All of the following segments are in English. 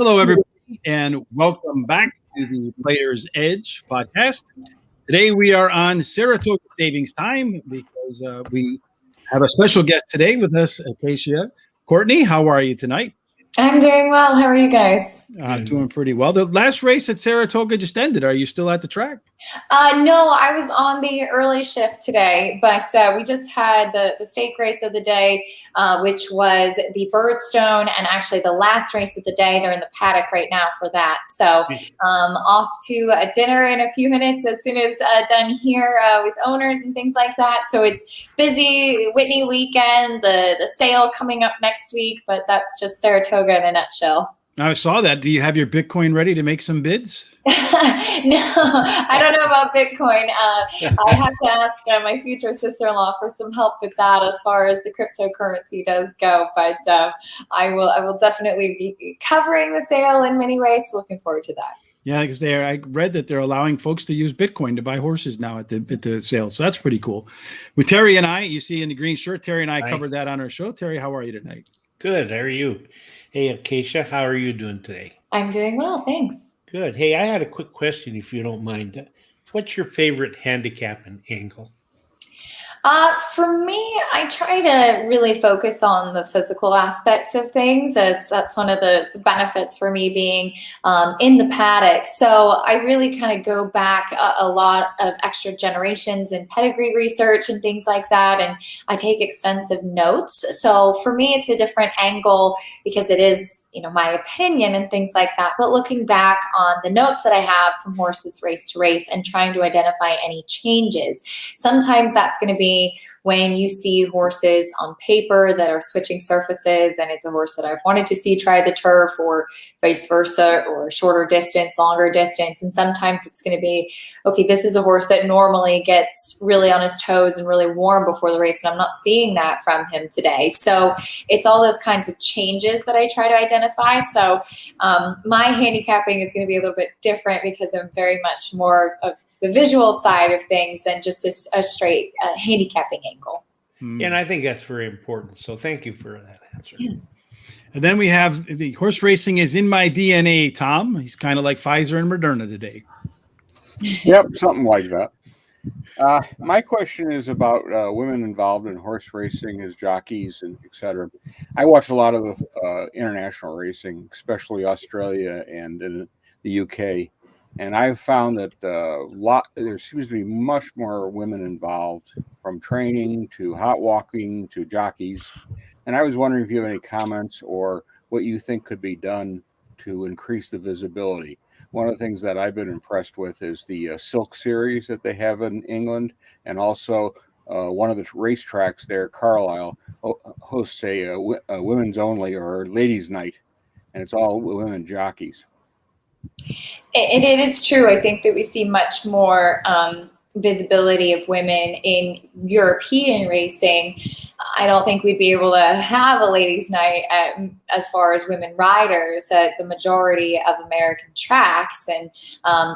Hello, everybody, and welcome back to the Player's Edge podcast. Today we are on Saratoga Savings Time because we have a special guest today with us, Acacia. Courtney, how are you tonight? I'm doing well. How are you guys? Doing pretty well. The last race at Saratoga just ended. Are you still at the track? No, I was on the early shift today, but we just had the stake race of the day, which was the Birdstone, and actually the last race of the day. They're in the paddock right now for that. So off to a dinner in a few minutes as soon as done here with owners and things like that. So it's busy Whitney weekend, the sale coming up next week, but that's just Saratoga in a nutshell. I saw that. Do you have your Bitcoin ready to make some bids? No, I don't know about Bitcoin. I have to ask my future sister-in-law for some help with that as far as the cryptocurrency does go. But I will definitely be covering the sale in many ways. Looking forward to that. Yeah, because I read that they're allowing folks to use Bitcoin to buy horses now at the sale. So that's pretty cool. With Terry and I, you see in the green shirt, Terry and I covered that on our show. Terry, how are you tonight? Good. How are you? Hey, Acacia, how are you doing today? I'm doing well, thanks. Good. Hey, I had a quick question, if you don't mind. What's your favorite handicapping angle? For me, I try to really focus on the physical aspects of things, as that's one of the benefits for me being in the paddock. So I really kind of go back a lot of extra generations and pedigree research and things like that, and I take extensive notes. So for me, it's a different angle because it is, my opinion and things like that. But looking back on the notes that I have from horses race to race and trying to identify any changes, sometimes that's going to be when you see horses on paper that are switching surfaces and it's a horse that I've wanted to see try the turf or vice versa, or shorter distance, longer distance. And sometimes it's going to be, okay, this is a horse that normally gets really on his toes and really warm before the race, and I'm not seeing that from him today. So it's all those kinds of changes that I try to identify. So my handicapping is going to be a little bit different because I'm very much more of the visual side of things than just a straight handicapping angle. And I think that's very important. So thank you for that answer. Yeah. And then we have the horse racing is in my DNA, Tom. He's kind of like Pfizer and Moderna today. Yep, something like that. My question is about women involved in horse racing as jockeys and et cetera. I watch a lot of international racing, especially Australia and in the UK. And I've found that there seems to be much more women involved, from training to hot walking to jockeys. And I was wondering if you have any comments or what you think could be done to increase the visibility. One of the things that I've been impressed with is the Silk Series that they have in England, and also one of the racetracks there, Carlisle, hosts a women's only or ladies' night, and it's all women jockeys. It is true. I think that we see much more visibility of women in European racing. I don't think we'd be able to have a ladies' night as far as women riders at the majority of American tracks, and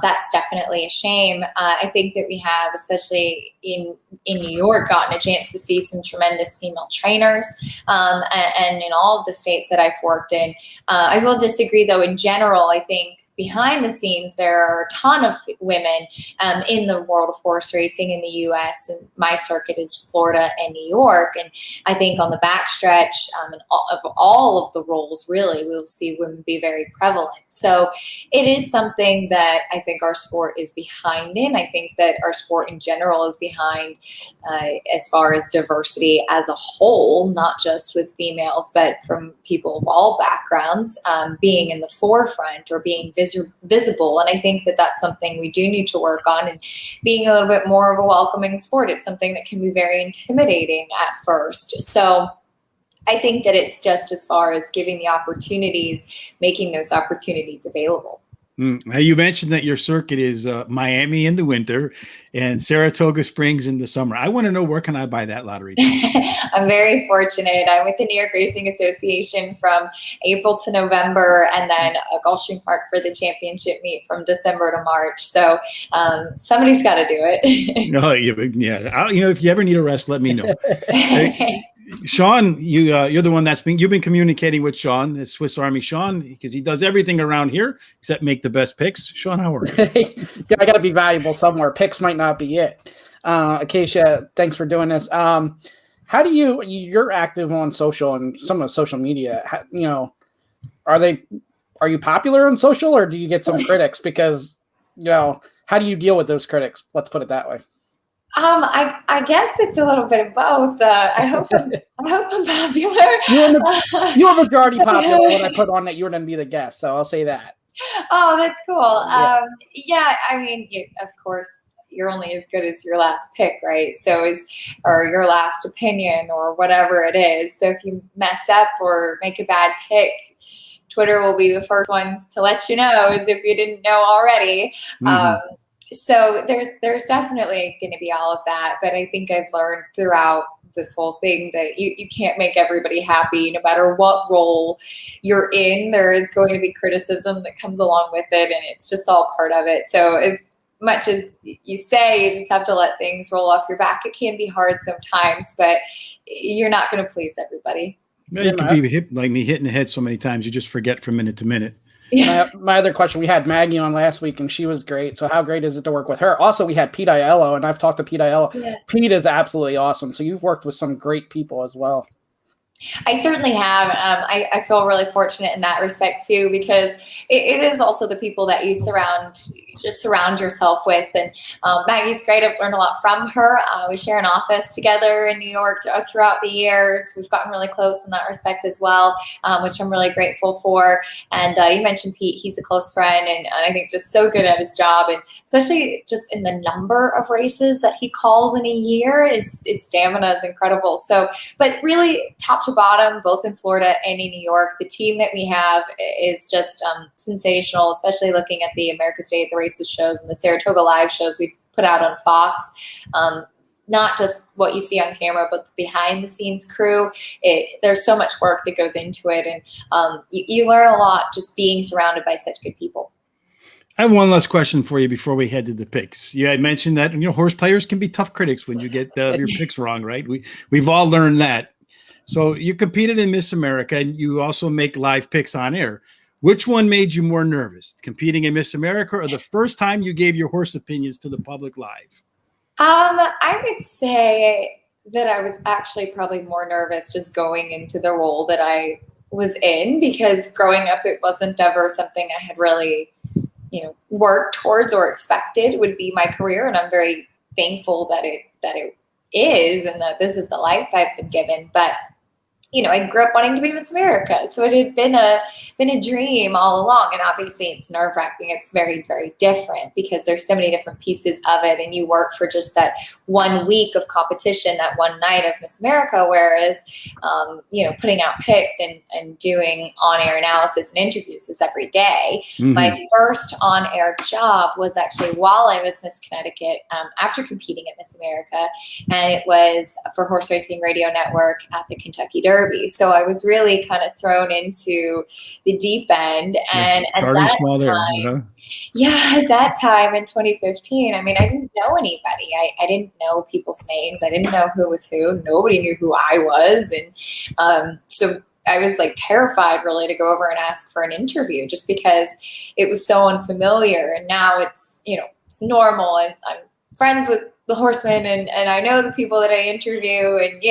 that's definitely a shame. I think that we have, especially in New York, gotten a chance to see some tremendous female trainers, and in all of the states that I've worked in. I will disagree, though. In general, I think behind the scenes, there are a ton of women in the world of horse racing in the U.S. And my circuit is Florida and New York. And I think on the backstretch of all of the roles, really, we'll see women be very prevalent. So it is something that I think our sport is behind in. I think that our sport in general is behind as far as diversity as a whole, not just with females, but from people of all backgrounds being in the forefront or being visible. And I think that that's something we do need to work on, and being a little bit more of a welcoming sport. It's something that can be very intimidating at first. So I think that it's just as far as giving the opportunities, making those opportunities available. Now, you mentioned that your circuit is Miami in the winter and Saratoga Springs in the summer. I want to know, where can I buy that lottery ticket? I'm very fortunate. I'm with the New York Racing Association from April to November, and then Gulfstream Park for the championship meet from December to March. So somebody's got to do it. No, yeah. If you ever need a rest, let me know. Sean, you're the one you've been communicating with Sean, the Swiss Army Sean, because he does everything around here except make the best picks. Sean, how are you? Yeah, I got to be valuable somewhere. Picks might not be it. Acacia, thanks for doing this. How do you're active on social and some of social media? Are you popular on social, or do you get some critics? Because, how do you deal with those critics? Let's put it that way. I guess it's a little bit of both. I hope I'm popular. You're majority popular when I put on that you were going to be the guest, so I'll say that. Oh, that's cool. Yeah. I mean, of course, you're only as good as your last pick, right? Or your last opinion or whatever it is. So if you mess up or make a bad pick, Twitter will be the first ones to let you know, as if you didn't know already. Mm-hmm. So there's definitely going to be all of that. But I think I've learned throughout this whole thing that you can't make everybody happy. No matter what role you're in, there is going to be criticism that comes along with it, and it's just all part of it. So as much as you say, you just have to let things roll off your back. It can be hard sometimes, but you're not going to please everybody. Yeah, you can be like me, hitting the head so many times you just forget from minute to minute. Yeah. My other question, we had Maggie on last week, and she was great. So how great is it to work with her? Also, we had Pete Aiello, and I've talked to Pete Aiello. Yeah. Pete is absolutely awesome. So you've worked with some great people as well. I certainly have. I feel really fortunate in that respect too, because it is also the people that you surround yourself with. And Maggie's great. I've learned a lot from her. We share an office together in New York throughout the years. We've gotten really close in that respect as well, which I'm really grateful for. And you mentioned Pete. He's a close friend, and I think just so good at his job, and especially just in the number of races that he calls in a year. His stamina is incredible. So, but really top to bottom, both in Florida and in New York, the team that we have is just sensational, especially looking at the America's Day at the Races shows and the Saratoga Live shows we put out on Fox. Not just what you see on camera, but the behind the scenes crew. There's so much work that goes into it, and you learn a lot just being surrounded by such good people. I have one last question for you before we head to the picks. You had mentioned that horse players can be tough critics when you get your picks wrong, right? We've all learned that. So you competed in Miss America, and you also make live picks on air. Which one made you more nervous, competing in Miss America or the first time you gave your horse opinions to the public live? I would say that I was actually probably more nervous just going into the role that I was in, because growing up, it wasn't ever something I had really, worked towards or expected would be my career. And I'm very thankful that it is, and that this is the life I've been given. But I grew up wanting to be Miss America, so it had been a dream all along. And obviously, it's nerve-wracking. It's very, very different because there's so many different pieces of it, and you work for just that 1 week of competition, that one night of Miss America. Whereas, putting out picks and doing on-air analysis and interviews is every day. Mm-hmm. My first on-air job was actually while I was Miss Connecticut, after competing at Miss America, and it was for Horse Racing Radio Network at the Kentucky Derby. So I was really kind of thrown into the deep end. And at that time in 2015, I mean, I didn't know anybody. I didn't know people's names. I didn't know who was who. Nobody knew who I was. And so I was like terrified really to go over and ask for an interview, just because it was so unfamiliar. And now it's, it's normal, and I'm friends with the horsemen, and I know the people that I interview, and,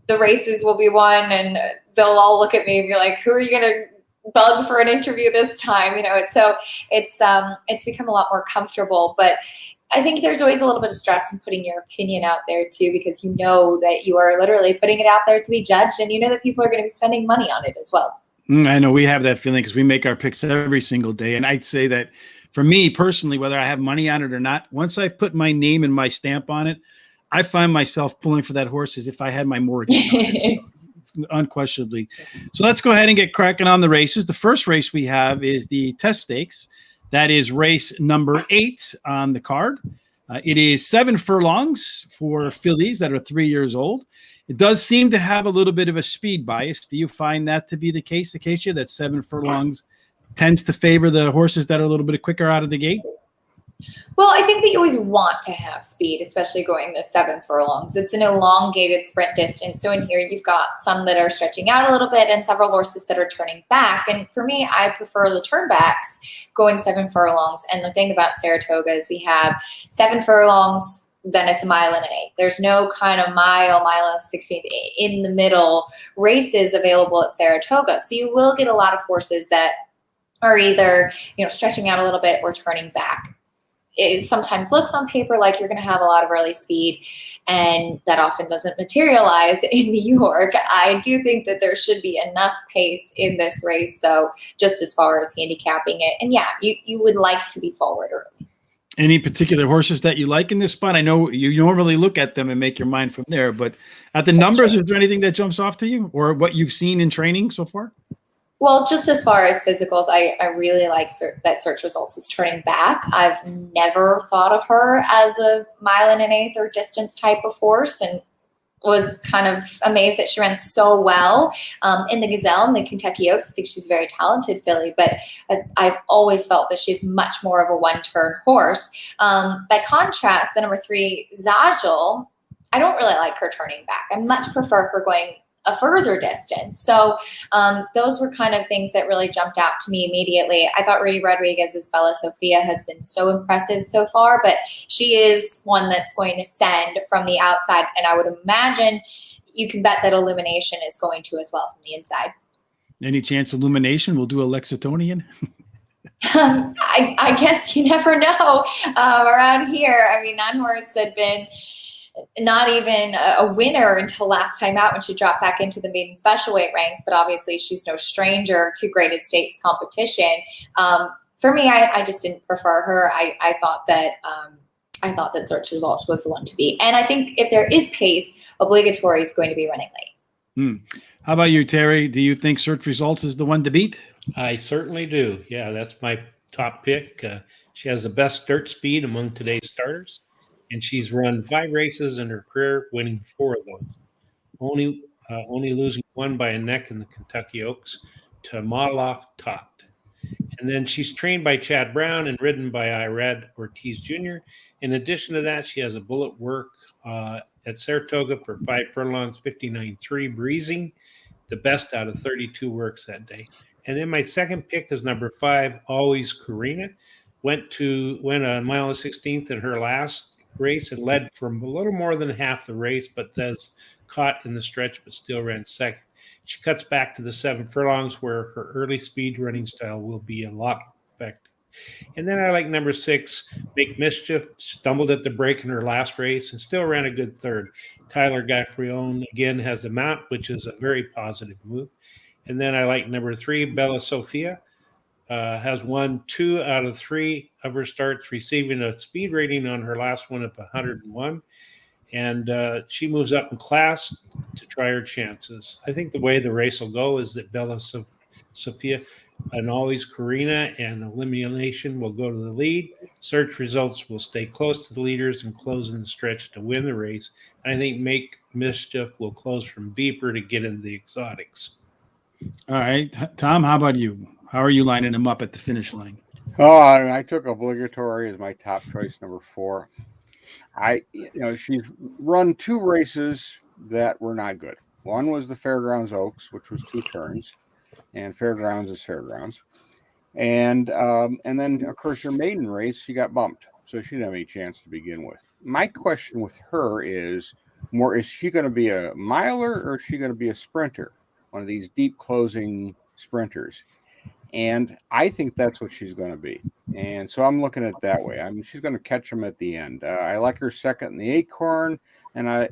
the races will be won, and they'll all look at me and be like, who are you going to bug for an interview this time? It's become a lot more comfortable, but I think there's always a little bit of stress in putting your opinion out there too, because you know that you are literally putting it out there to be judged, and you know that people are going to be spending money on it as well. I know we have that feeling because we make our picks every single day. And I'd say that for me personally, whether I have money on it or not, once I've put my name and my stamp on it, I find myself pulling for that horse as if I had my mortgage on it, so, unquestionably. So let's go ahead and get cracking on the races. The first race we have is the Test Stakes. That is race number 8 on the card. It is 7 furlongs for fillies that are 3 years old. It does seem to have a little bit of a speed bias. Do you find that to be the case, Acacia, that 7 furlongs tends to favor the horses that are a little bit quicker out of the gate? Well, I think that you always want to have speed, especially going the 7 furlongs. It's an elongated sprint distance. So in here, you've got some that are stretching out a little bit and several horses that are turning back. And for me, I prefer the turnbacks going 7 furlongs. And the thing about Saratoga is we have 7 furlongs, then it's a mile and an eighth. There's no kind of mile and 16th in the middle races available at Saratoga. So you will get a lot of horses that are either, stretching out a little bit or turning back. It sometimes looks on paper like you're going to have a lot of early speed, and that often doesn't materialize in New York. I do think that there should be enough pace in this race, though, just as far as handicapping it. And yeah, you would like to be forward early. Any particular horses that you like in this spot? I know you normally look at them and make your mind from there, but at the numbers, is there anything that jumps off to you, or what you've seen in training so far? Well, just as far as physicals, I really like that Search Results is turning back. I've never thought of her as a mile and an eighth or distance type of horse, and was kind of amazed that she ran so well in the Gazelle and the Kentucky Oaks. I think she's a very talented filly, but I've always felt that she's much more of a one-turn horse. By contrast, the number 3, Zagel, I don't really like her turning back. I much prefer her going a further distance. So those were kind of things that really jumped out to me immediately. I thought Rudy Rodriguez's Bella Sofia has been so impressive so far, but she is one that's going to send from the outside. And I would imagine you can bet that Illumination is going to as well from the inside. Any chance Illumination will do a Lexingtonian? I guess you never know around here. I mean, that horse had been not even a winner until last time out when she dropped back into the maiden special weight ranks, but obviously she's no stranger to graded stakes competition. For me, I just didn't prefer her. I thought that Search Results was the one to beat. And I think if there is pace, Obligatory is going to be running late. How about you, Terry? Do you think Search Results is the one to beat? I certainly do. Yeah, that's my top pick. She has the best dirt speed among today's starters, and she's run 5 races in her career, winning 4 of those. Only losing 1 by a neck in the Kentucky Oaks to Maloch Toft. And then she's trained by Chad Brown and ridden by Irad Ortiz Jr. In addition to that, she has a bullet work at Saratoga for 5 furlongs, 59.3 breezing, the best out of 32 works that day. And then my second pick is number 5, Always Karina. Went a mile and 16th in her last race and led from a little more than half the race, but was caught in the stretch, but still ran second. She cuts back to the 7 furlongs where her early speed running style will be a lot effective. And then I like number 6, Make Mischief. Stumbled at the break in her last race and still ran a good third. Tyler Gaffrione again has a mount, which is a very positive move. And then I like number 3, Bella Sofia. Has won 2 out of 3 of her starts, receiving a speed rating on her last one of 101. And she moves up in class to try her chances. I think the way the race will go is that Bella Sofia and Always Karina and Elimination will go to the lead. Search Results will stay close to the leaders and close in the stretch to win the race. And I think Make Mischief will close from Beeper to get into the exotics. All right. Tom, how about you? How are you lining them up at the finish line? Oh, I took Obligatory as my top choice, number 4. She's run 2 races that were not good. One was the Fairgrounds Oaks, which was 2 turns, and Fairgrounds is Fairgrounds. And then, of course, her maiden race, she got bumped, so she didn't have any chance to begin with. My question with her is she going to be a miler or is she going to be a sprinter? One of these deep closing sprinters. And I think that's what she's going to be. And so I'm looking at it that way. I mean, she's going to catch them at the end. I like her second in the Acorn. And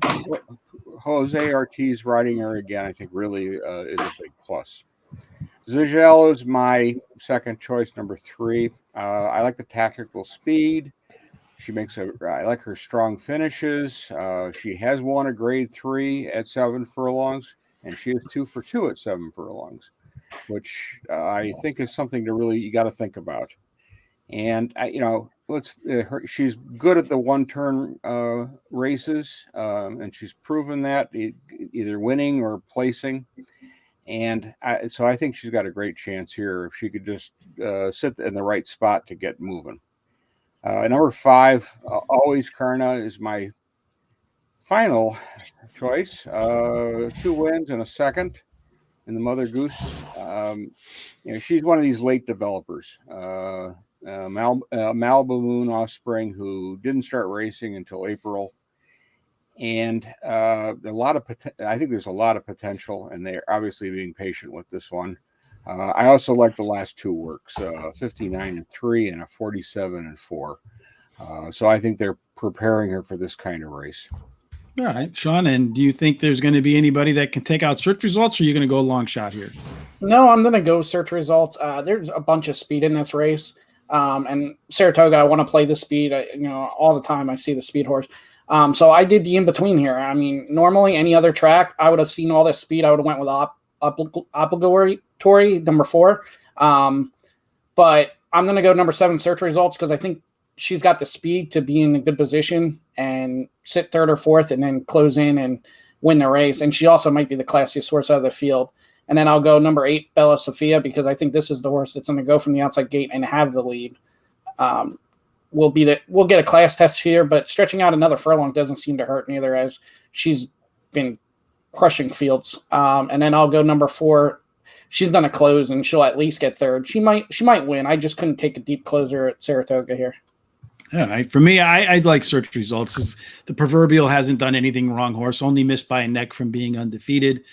Jose Ortiz riding her again, I think really is a big plus. Zagel is my second choice, number 3. I like the tactical speed. I like her strong finishes. She has won a grade 3 at 7 furlongs, and she is 2 for 2 at 7 furlongs, which I think is something to really, you got to think about. And she's good at the 1-turn races, and she's proven that either winning or placing. And so I think she's got a great chance here if she could just sit in the right spot to get moving. Number 5, Always Karna is my final choice. 2 wins and a second in the Mother Goose. She's one of these late developers. Malibu Moon offspring who didn't start racing until April. And I think there's a lot of potential, and they're obviously being patient with this one. I also like the last 2 works, 59-3 and a 47-4. So I think they're preparing her for this kind of race. All right, Sean. And do you think there's going to be anybody that can take out Search Results, or are you going to go a long shot here? No, I'm going to go Search Results. There's a bunch of speed in this race. And Saratoga, I want to play the speed. All the time I see the speed horse. So I did the in-between here. I mean, normally any other track, I would have seen all this speed. I would have went with obligatory number 4. But I'm going to go number 7, Search Results, because I think she's got the speed to be in a good position and sit 3rd or 4th and then close in and win the race. And she also might be the classiest horse out of the field. And then I'll go number 8, Bella Sophia, because I think this is the horse that's going to go from the outside gate and have the lead. We'll get a class test here, but stretching out another furlong doesn't seem to hurt neither, as she's been crushing fields. And then I'll go number 4. She's going to close and she'll at least get 3rd. She might win. I just couldn't take a deep closer at Saratoga here. All right. For me, I'd like Search Results. The proverbial hasn't done anything wrong horse, only missed by a neck from being undefeated.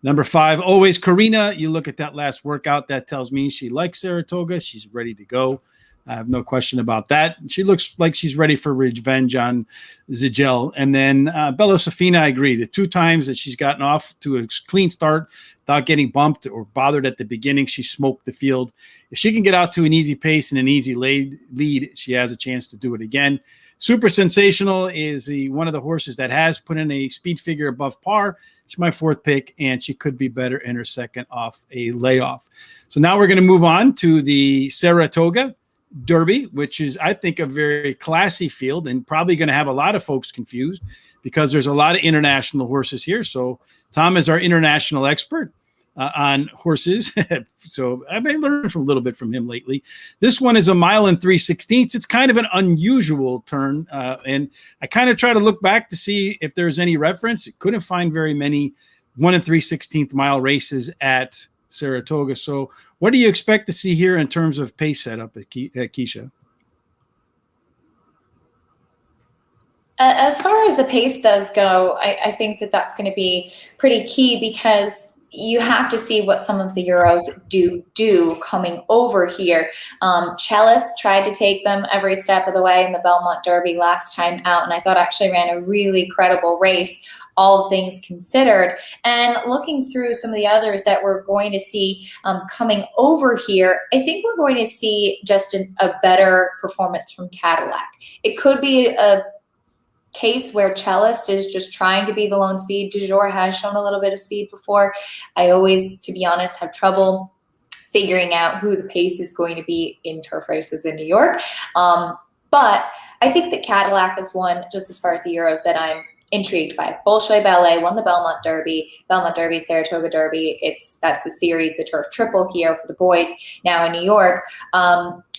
Number 5, Always Karina. You look at that last workout, that tells me she likes Saratoga. She's ready to go. I have no question about that. She looks like she's ready for revenge on Zigel. And then Bella Safina, I agree. The 2 times that she's gotten off to a clean start without getting bumped or bothered at the beginning, she smoked the field. If she can get out to an easy pace and an easy lead, she has a chance to do it again. Super Sensational is one of the horses that has put in a speed figure above par. She's my 4th pick, and she could be better in her second off a layoff. So now we're going to move on to the Saratoga Derby, which is, I think, a very classy field and probably going to have a lot of folks confused because there's a lot of international horses here. So Tom is our international expert on horses. So I've been learning a little bit from him lately. This one is a 1 3/16 miles. It's kind of an unusual turn. And I kind of try to look back to see if there's any reference. Couldn't find very many 1 3/16 mile races at Saratoga. So what do you expect to see here in terms of pace setup at Keisha? As far as the pace does go, I think that that's going to be pretty key, because you have to see what some of the Euros do coming over here. Chellis tried to take them every step of the way in the Belmont Derby last time out, and I thought actually ran a really credible race, all things considered. And looking through some of the others that we're going to see coming over here, I think we're going to see just a better performance from Cadillac. It could be a case where Cellist is just trying to be the lone speed. Du Jour has shown a little bit of speed before. I always, to be honest, have trouble figuring out who the pace is going to be in turf races in New York. But I think that Cadillac is one, just as far as the Euros, that I'm intrigued by. Bolshoi Ballet won the Belmont Derby, Saratoga Derby. That's the series, the turf triple here for the boys now in New York.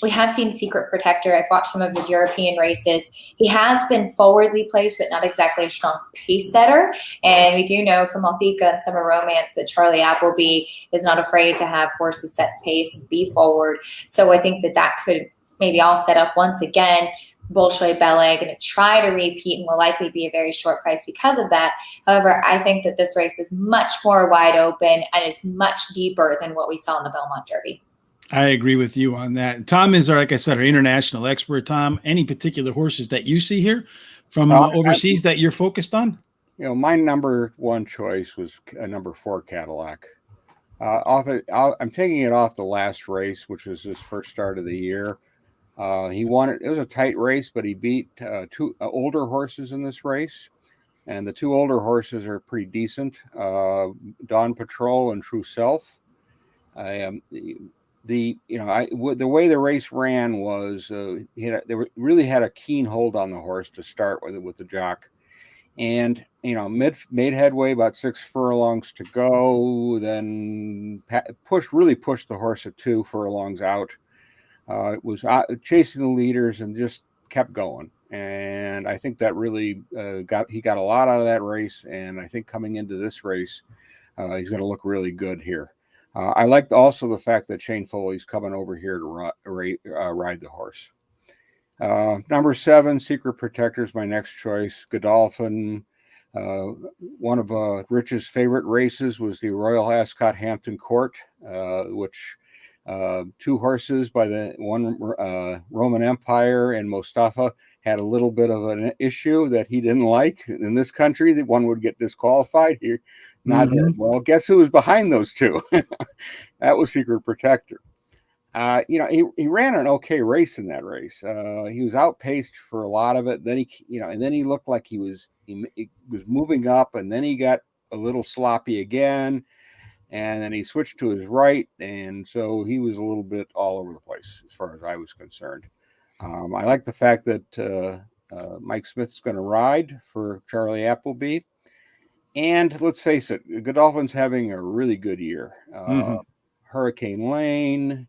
We have seen Secret Protector. I've watched some of his European races. He has been forwardly placed, but not exactly a strong pace setter. And we do know from Althika and Summer Romance that Charlie Appleby is not afraid to have horses set pace and be forward. So I think that could maybe all set up once again. Bolshoi Ballet going to try to repeat and will likely be a very short price because of that. However, I think that this race is much more wide open and is much deeper than what we saw in the Belmont Derby. I agree with you on that. Tom is, like I said, our international expert. Tom, any particular horses that you see here from overseas that you're focused on? My number 1 choice was number 4 Cadillac. I'm taking it off the last race, which was his first start of the year. He won it. It was a tight race, but he beat 2 older horses in this race. And the 2 older horses are pretty decent. Dawn Patrol and True Self. The way the race ran was they really had a keen hold on the horse to start with the jock, and made headway about 6 furlongs to go. Then really pushed the horse at 2 furlongs out. It was chasing the leaders and just kept going. And I think that really he got a lot out of that race. And I think coming into this race, he's going to look really good here. I like also the fact that Shane Foley's coming over here to ride the horse. Number 7, Secret Protector is my next choice. Godolphin. One of Rich's favorite races was the Royal Ascot Hampton Court, which 2 horses by the one Roman Empire and Mostafa had a little bit of an issue that he didn't like. In this country, that one would get disqualified. Here, not well. Guess who was behind those 2? That was Secret Protector. He ran an okay race in that race. He was outpaced for a lot of it. Then he looked like he was moving up, and then he got a little sloppy again, and then he switched to his right, and so he was a little bit all over the place as far as I was concerned. I like the fact that Mike Smith's going to ride for Charlie Appleby, and let's face it, Godolphin's having a really good year. Hurricane Lane,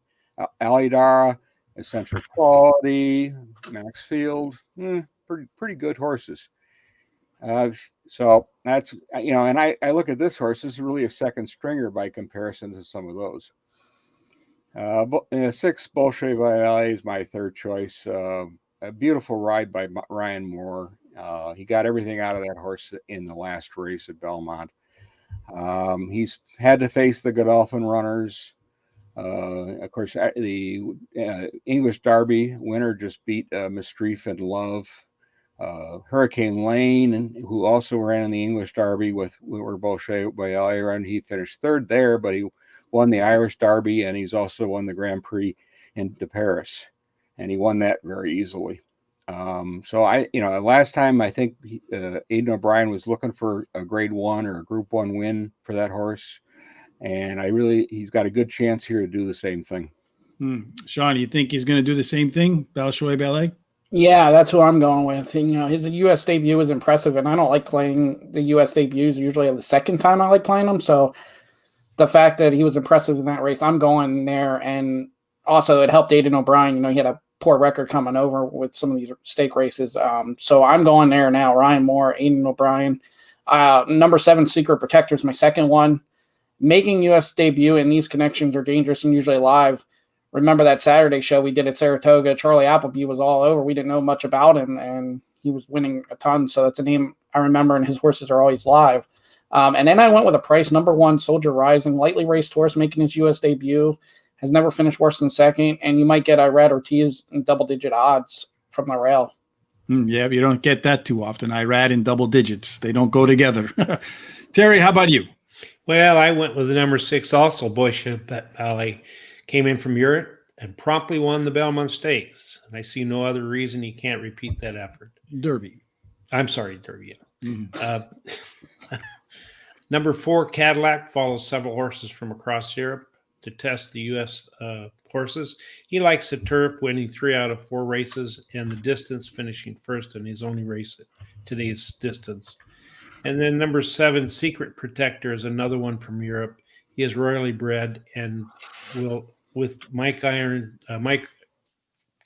Alidara, Essential Quality, Maxfield, pretty good horses. So that's, and I look at this horse, this is really a second stringer by comparison to some of those. 6, Bolshoi Ballet is my third choice. A beautiful ride by Ryan Moore. He got everything out of that horse in the last race at Belmont. He's had to face the Godolphin runners. Of course, the English Derby winner just beat Mistreef and Love. Hurricane Lane, who also ran in the English Derby where Bolshoi Ballet ran, he finished 3rd there, but he won the Irish Derby, and he's also won the Grand Prix de Paris, and he won that very easily. So last time I think Aidan O'Brien was looking for a Grade 1 or a Group 1 win for that horse, and he's got a good chance here to do the same thing. Sean, you think he's going to do the same thing, Bolshoi Ballet? Yeah, that's who I'm going with. And, his U.S. debut was impressive, and I don't like playing the U.S. debuts. Usually the second time I like playing them. So the fact that he was impressive in that race, I'm going there. And also it helped Aidan O'Brien. He had a poor record coming over with some of these stake races. So I'm going there now. Ryan Moore, Aidan O'Brien. Number 7, Secret Protector is my second one. Making U.S. debut, and these connections are dangerous and usually live. Remember that Saturday show we did at Saratoga? Charlie Appleby was all over. We didn't know much about him, and he was winning a ton. So that's a name I remember, and his horses are always live. And then I went with a price, number 1, Soldier Rising, lightly raced horse, making his U.S. debut, has never finished worse than second, and you might get Irad Ortiz in double-digit odds from the rail. Yeah, you don't get that too often. Irad in double digits. They don't go together. Terry, how about you? Well, I went with the number 6 also, Bolshoi Ballet. Came in from Europe and promptly won the Belmont Stakes. And I see no other reason he can't repeat that effort. Derby. I'm sorry, Derby. Number 4, Cadillac, follows several horses from across Europe to test the U.S. Horses. He likes the turf, winning 3 out of 4 races, and the distance, finishing first in his only race at today's distance. And then number 7, Secret Protector, is another one from Europe. He is royally bred and will with Mike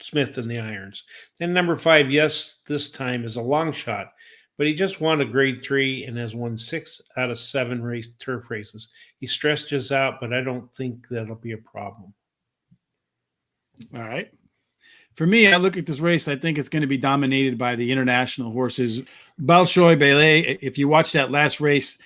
Smith in the irons. Then number 5, yes, this time is a long shot, but he just won a Grade 3 and has won 6 out of 7 turf races. He stretches out, but I don't think that'll be a problem. All right. For me, I look at this race, I think it's going to be dominated by the international horses. Bolshoi Ballet, if you watch that last race,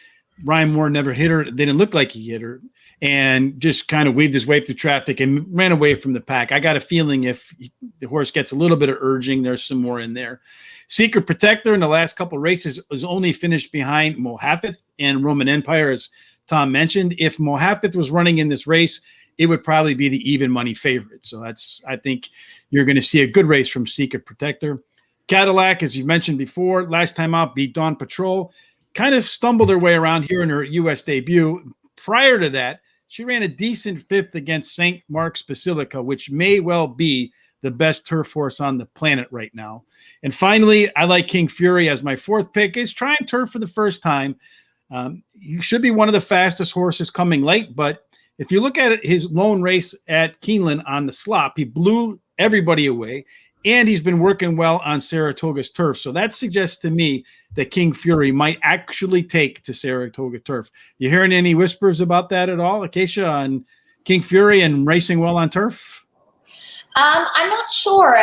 Ryan Moore never hit her. They didn't look like he hit her, and just kind of weaved his way through traffic and ran away from the pack. I got a feeling if the horse gets a little bit of urging, there's some more in there. Secret Protector in the last couple of races was only finished behind Mohafeth and Roman Empire, as Tom mentioned. If Mohafeth was running in this race, it would probably be the even money favorite. So I think you're going to see a good race from Secret Protector. Cadillac, as you mentioned before, last time out beat Dawn Patrol. Kind of stumbled her way around here in her U.S. debut. Prior to that, she ran a decent 5th against St. Mark's Basilica, which may well be the best turf horse on the planet right now. And finally, I like King Fury as my 4th pick. He's trying turf for the first time. He should be one of the fastest horses coming late, but if you look at his lone race at Keeneland on the slop, he blew everybody away. and he's been working well on Saratoga's turf. So that suggests to me that King Fury might actually take to Saratoga turf. You hearing any whispers about that at all, Acacia, on King Fury and racing well on turf? I'm not sure.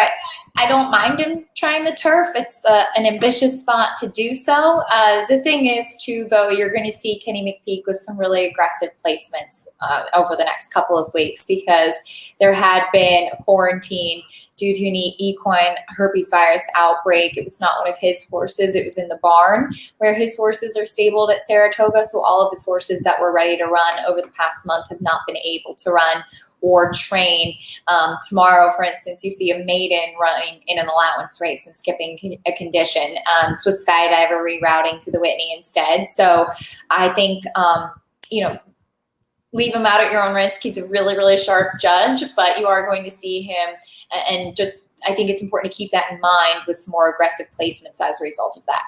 I don't mind him trying the turf. It's an ambitious spot to do so. The thing is, too, though, you're going to see Kenny McPeak with some really aggressive placements over the next couple of weeks, because there had been a quarantine due to an equine herpes virus outbreak. It was not one of his horses. It was in the barn where his horses are stabled at Saratoga. So all of his horses that were ready to run over the past month have not been able to run or train. Tomorrow, for instance, you see a maiden running in an allowance race and skipping a condition. Swiss Skydiver rerouting to the Whitney instead. So I think, leave him out at your own risk. He's a really, really sharp judge, but you are going to see him. And just, I think it's important to keep that in mind with some more aggressive placements as a result of that.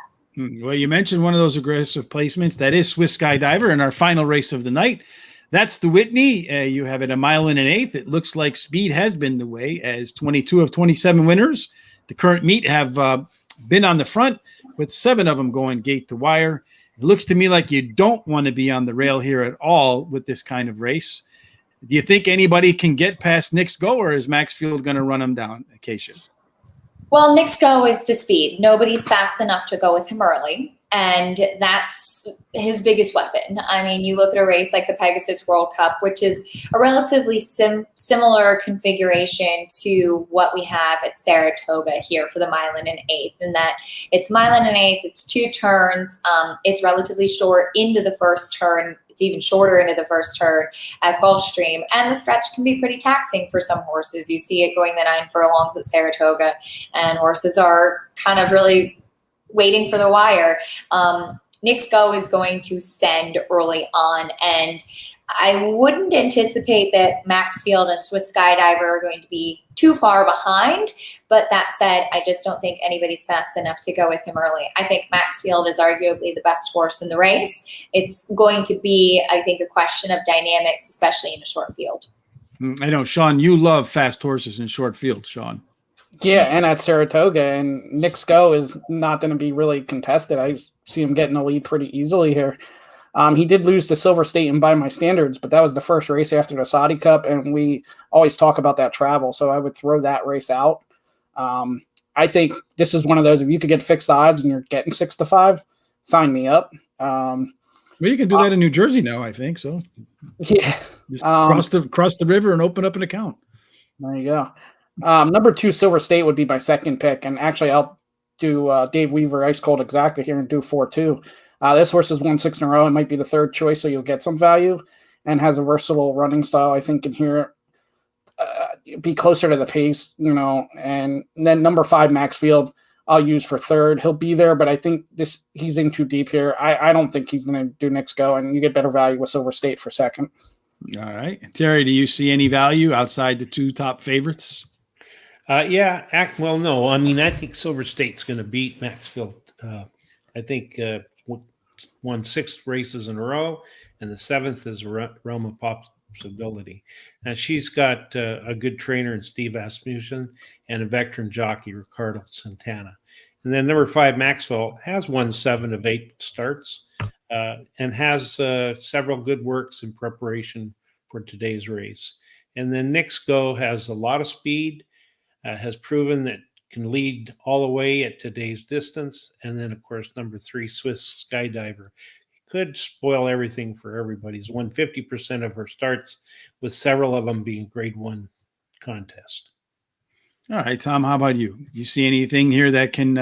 Well, you mentioned one of those aggressive placements. That is Swiss Skydiver in our final race of the night. That's the Whitney. You have it 1 1/8 miles. It looks like speed has been the way, as 22 of 27 winners. The current meet have been on the front, with 7 of them going gate to wire. It looks to me like you don't want to be on the rail here at all with this kind of race. Do you think anybody can get past Knicks Go, or is Maxfield going to run him down, Acacia? Well, Knicks Go is the speed. Nobody's fast enough to go with him early. And that's his biggest weapon. I mean, you look at a race like the Pegasus World Cup, which is a relatively similar configuration to what we have at Saratoga here for the 1 1/8 miles, and that it's 1 1/8 miles, it's 2 turns, it's relatively short into the first turn, it's even shorter into the first turn at Gulfstream, and the stretch can be pretty taxing for some horses. You see it going the 9 furlongs at Saratoga, and horses are kind of really waiting for the wire. Knicks Go is going to send early on, and I wouldn't anticipate that Maxfield and Swiss Skydiver are going to be too far behind. But that said, I just don't think anybody's fast enough to go with him early. I think Maxfield is arguably the best horse in the race. It's going to be, I think, a question of dynamics, especially in a short field. I know, Sean, you love fast horses in short field, Sean. Yeah, and at Saratoga, and Knicks Go is not going to be really contested. I see him getting the lead pretty easily here. He did lose to Silver State and By My Standards, but that was the first race after the Saudi Cup, and we always talk about that travel, so I would throw that race out. I think this is one of those, if you could get fixed odds and you're getting 6 to 5, sign me up. Well, you can do that in New Jersey now, I think, so. Yeah. Just cross the river and open up an account. There you go. Number 2, Silver State would be my second pick, and actually I'll do Dave Weaver Ice Cold Exacta here and do 4-2. This horse has won 6 in a row and might be the third choice, so you'll get some value, and has a versatile running style. I think can here be closer to the pace, and then number 5, Maxfield, I'll use for third. He'll be there, but I think he's in too deep here. I don't think he's going to do Knicks Go, and you get better value with Silver State for second. All right. Terry, do you see any value outside the 2 top favorites? No. I mean, I think Silver State's going to beat Maxfield. I think won 6 races in a row, and the 7th is a realm of possibility. And she's got a good trainer in Steve Asmussen and a veteran jockey, Ricardo Santana. And then number 5, Maxwell, has won 7 of 8 starts and has several good works in preparation for today's race. And then Knicks Go has a lot of speed. Has proven that can lead all the way at today's distance. And then, of course, number 3, Swiss Skydiver. Could spoil everything for everybody. He's won 50% of her starts, with several of them being grade 1 contest. All right, Tom, how about you? Do you see anything here that can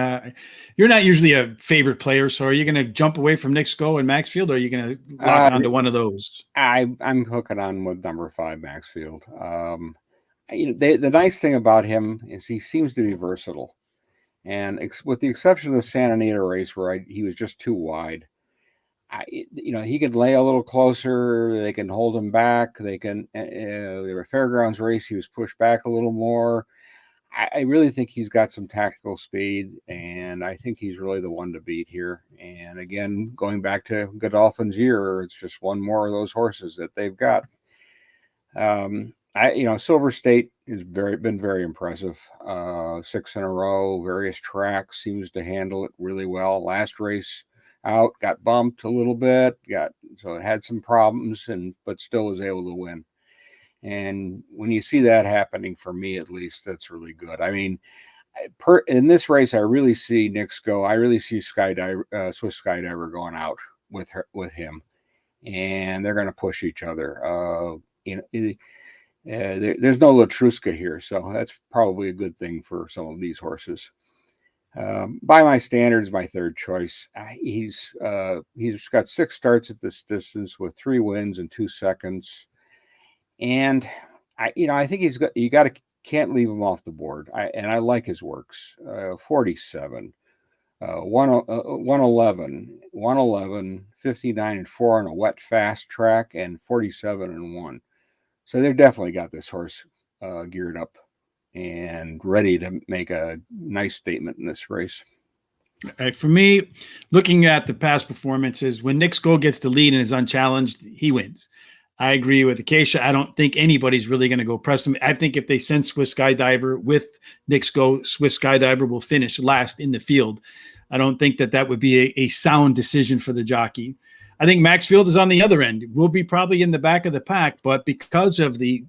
you're not usually a favorite player, so are you going to jump away from Knicks Go and Maxfield, or are you going to lock onto one of those? I'm hooking on with number 5, Maxfield. The nice thing about him is he seems to be versatile, and with the exception of the Santa Anita race where he was just too wide, he can lay a little closer. They can hold him back. They can. The Fairgrounds race, he was pushed back a little more. I really think he's got some tactical speed, and I think he's really the one to beat here. And again, going back to Godolphin's year, it's just one more of those horses that they've got. Silver State has been very impressive. 6 in a row, various tracks, seems to handle it really well. Last race out, got bumped a little bit, so it had some problems, but still was able to win. And when you see that happening, for me at least, that's really good. I mean, in this race, I really see Nix go. I really see Swiss Skydiver going out with him, and they're going to push each other. There's no Latruska here, so that's probably a good thing for some of these horses. By my standards, my third choice. He's got 6 starts at this distance with 3 wins and 2 seconds. And I think can't leave him off the board. I like his works. 47, 111, 59 and 4 on a wet fast track, and 47 and 1. So they've definitely got this horse geared up and ready to make a nice statement in this race. All right, for me, looking at the past performances, when Nix Go gets the lead and is unchallenged, he wins. I agree with Acacia. I don't think anybody's really going to go press him. I think if they send Swiss Skydiver with Nix Go, Swiss Skydiver will finish last in the field. I don't think that would be a sound decision for the jockey. I think Maxfield is on the other end. We'll be probably in the back of the pack, but because of the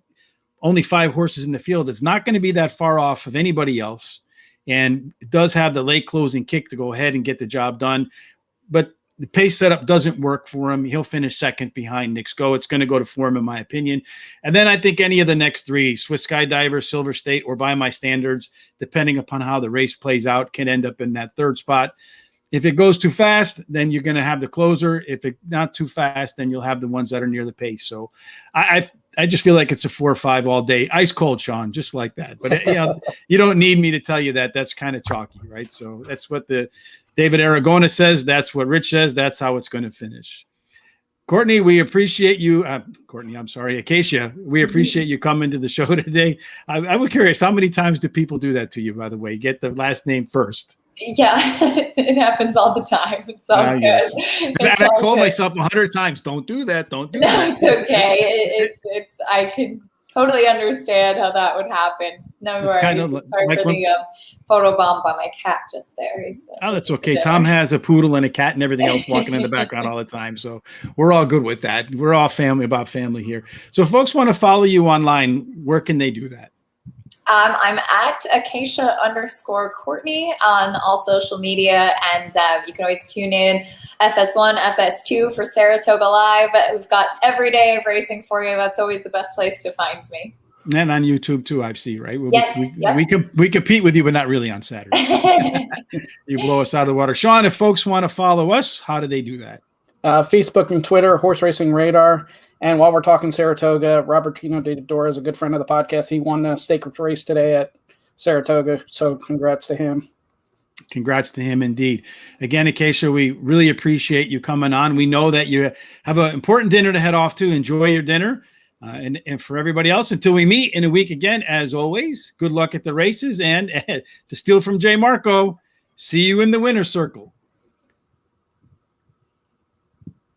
only 5 horses in the field, it's not going to be that far off of anybody else. And it does have the late closing kick to go ahead and get the job done. But the pace setup doesn't work for him. He'll finish second behind Nix Go. It's going to go to form, in my opinion. And then I think any of the next 3, Swiss Skydiver, Silver State, or By My Standards, depending upon how the race plays out, can end up in that 3rd spot. If it goes too fast, then you're going to have the closer. If it's not too fast, then you'll have the ones that are near the pace. So I just feel like it's a 4 or 5 all day. Ice cold, Sean, just like that. But you don't need me to tell you that. That's kind of chalky, right? So that's what the David Aragona says. That's what Rich says. That's how it's going to finish. Courtney, we appreciate you. Acacia, we appreciate you coming to the show today. I was curious, how many times do people do that to you, by the way? Get the last name first. Yeah, it happens all the time. It's all good. Yes. I told myself 100 times, don't do that. Don't do that. It's okay. I can totally understand how that would happen. No worries. Kind of sorry like for the photo bomb by my cat just there. That's okay. Tom has a poodle and a cat and everything else walking in the background all the time. So we're all good with that. We're all about family here. So if folks want to follow you online, where can they do that? I'm at Acacia_Courtney on all social media, and you can always tune in FS1, FS2 for Saratoga Live. We've got every day of racing for you. That's always the best place to find me. And on YouTube too, I see, right? Yes, we compete with you, but not really on Saturdays. You blow us out of the water. Sean, if folks want to follow us, how do they do that? Facebook and Twitter, Horse Racing Radar. And while we're talking Saratoga, Robertino de Dora is a good friend of the podcast. He won the Stakes race today at Saratoga, so congrats to him. Congrats to him indeed. Again, Acacia, we really appreciate you coming on. We know that you have an important dinner to head off to. Enjoy your dinner. And for everybody else, until we meet in a week again, as always, good luck at the races. And to steal from Jay Marco, see you in the winner's circle.